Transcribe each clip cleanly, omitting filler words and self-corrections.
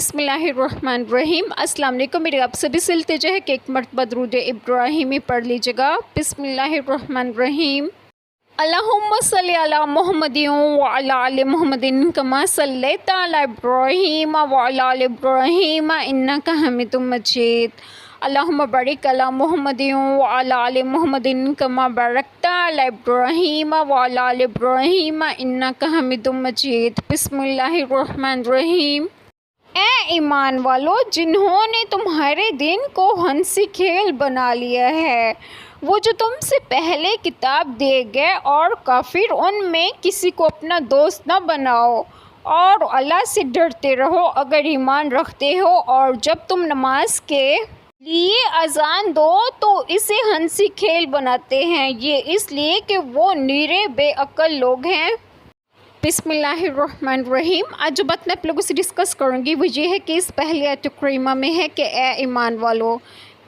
بسم اللہ الرحمن الرحیم۔ السلام علیکم، میرے آپ سبھی سے التجا ہے کہ ایک مرتبہ درود ابراہیمی پڑھ لیجیے گا۔ بسم اللہ الرحمن الرحیم۔ اللہم صلی علی محمد وعلی آل محمد کما صلیت علی ابراہیم وعلی آل ابراہیم انک حمید مجید۔ اللہم بارک علی محمد وعلی آل محمد کما بارکت علی ابراہیم وعلی آل ابراہیم انک حمید مجید۔ بسم اللہ الرحمن الرحیم۔ اے ایمان والو، جنہوں نے تمہارے دین کو ہنسی کھیل بنا لیا ہے، وہ جو تم سے پہلے کتاب دے گئے، اور کافر ان میں کسی کو اپنا دوست نہ بناؤ، اور اللہ سے ڈرتے رہو اگر ایمان رکھتے ہو، اور جب تم نماز کے لیے اذان دو تو اسے ہنسی کھیل بناتے ہیں، یہ اس لیے کہ وہ نیرے بے عقل لوگ ہیں۔ بسم اللہ الرحمن الرحیم۔ آج جو بات میں آپ لوگوں سے ڈسکس کروں گی وہ یہ ہے کہ اس پہلی آیت کریمہ میں ہے کہ اے ایمان والو،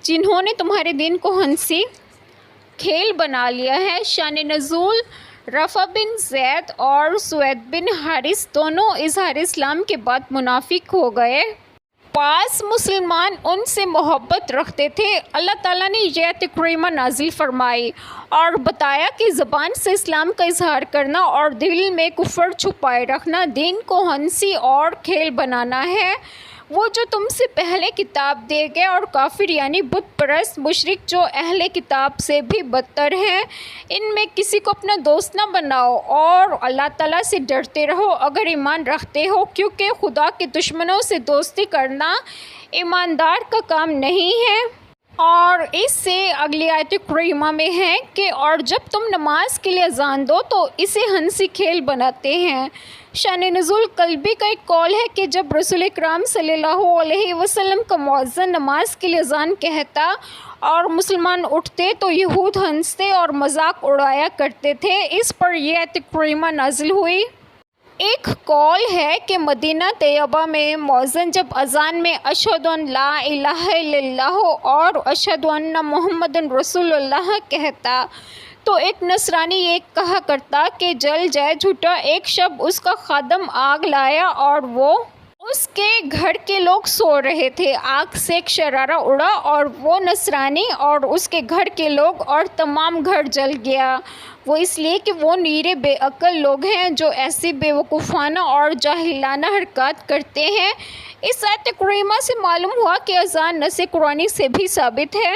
جنہوں نے تمہارے دین کو ہنسی کھیل بنا لیا ہے۔ شان نزول رفع بن زید اور سوید بن حارث دونوں اظہار اسلام کے بعد منافق ہو گئے۔ بعض مسلمان ان سے محبت رکھتے تھے۔ اللہ تعالیٰ نے یہ آیت کریمہ نازل فرمائی اور بتایا کہ زبان سے اسلام کا اظہار کرنا اور دل میں کفر چھپائے رکھنا دین کو ہنسی اور کھیل بنانا ہے۔ وہ جو تم سے پہلے کتاب دے گئے، اور کافر یعنی بت پرست مشرک جو اہل کتاب سے بھی بدتر ہیں، ان میں کسی کو اپنا دوست نہ بناؤ، اور اللہ تعالیٰ سے ڈرتے رہو اگر ایمان رکھتے ہو، کیونکہ خدا کے دشمنوں سے دوستی کرنا ایماندار کا کام نہیں ہے۔ اور اس سے اگلی آیت کریمہ میں ہے کہ اور جب تم نماز کے لیے اذان دو تو اسے ہنسی کھیل بناتے ہیں۔ شان نزول قلبی کا ایک قول ہے کہ جب رسول اکرام صلی اللہ علیہ وسلم کا مؤذن نماز کے لیے اذان کہتا اور مسلمان اٹھتے تو یہود ہنستے اور مذاق اڑایا کرتے تھے۔ اس پر یہ آیت کریمہ نازل ہوئی۔ ایک قول ہے کہ مدینہ طیبہ میں مؤذن جب اذان میں اشہد ان لا الہ الا اللہ اور اشہد ان محمد رسول اللہ کہتا تو ایک نصرانی یہ کہا کرتا کہ جل جائے جھوٹا۔ ایک شب اس کا خادم آگ لایا اور وہ اس کے گھر کے لوگ سو رہے تھے۔ آگ سے ایک شرارہ اڑا اور وہ نصرانی اور اس کے گھر کے لوگ اور تمام گھر جل گیا۔ وہ اس لیے کہ وہ نیرے بے عقل لوگ ہیں جو ایسی بے وقوفانہ اور جاہلانہ حرکات کرتے ہیں۔ اس آیت کریمہ سے معلوم ہوا کہ اذان نص قرآنی سے بھی ثابت ہے۔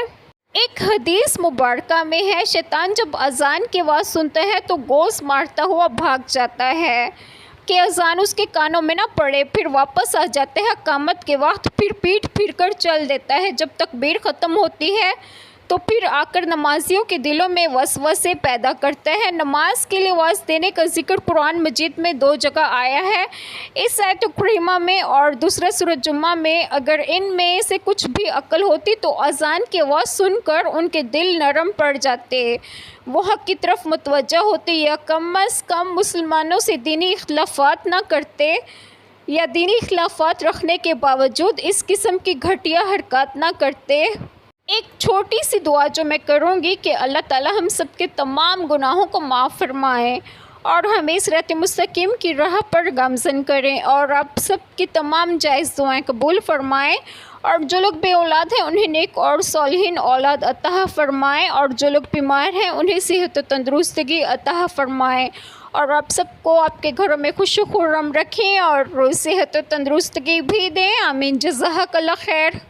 ایک حدیث مبارکہ میں ہے، شیطان جب اذان کی آواز سنتا ہے تو گوز مارتا ہوا بھاگ جاتا ہے کہ اذان اس کے کانوں میں نہ پڑے، پھر واپس آ جاتا ہے اقامت کے وقت، پھر پیٹ پھر کر چل دیتا ہے جب تکبیر ختم ہوتی ہے، تو پھر آ کر نمازیوں کے دلوں میں وسوسے پیدا کرتا ہے۔ نماز کے لیے آواز دینے کا ذکر قرآن مجید میں 2 جگہ آیا ہے، اس آیت کریمہ میں اور دوسرا سورۃ جمعہ میں۔ اگر ان میں سے کچھ بھی عقل ہوتی تو اذان کی آواز سن کر ان کے دل نرم پڑ جاتے، وہ حق کی طرف متوجہ ہوتے، یا کم از کم مسلمانوں سے دینی اختلافات نہ کرتے، یا دینی اختلافات رکھنے کے باوجود اس قسم کی گھٹیا حرکات نہ کرتے۔ ایک چھوٹی سی دعا جو میں کروں گی کہ اللہ تعالی ہم سب کے تمام گناہوں کو معاف فرمائیں اور ہمیں اس صراط مستقیم کی راہ پر گامزن کریں، اور آپ سب کی تمام جائز دعائیں قبول فرمائیں، اور جو لوگ بے اولاد ہیں انہیں نیک اور صالحین اولاد عطا فرمائیں، اور جو لوگ بیمار ہیں انہیں صحت و تندرستگی عطا فرمائیں، اور آپ سب کو آپ کے گھروں میں خوش و خرم رکھیں اور صحت و تندرستگی بھی دیں۔ آمین۔ جزاک اللہ خیر۔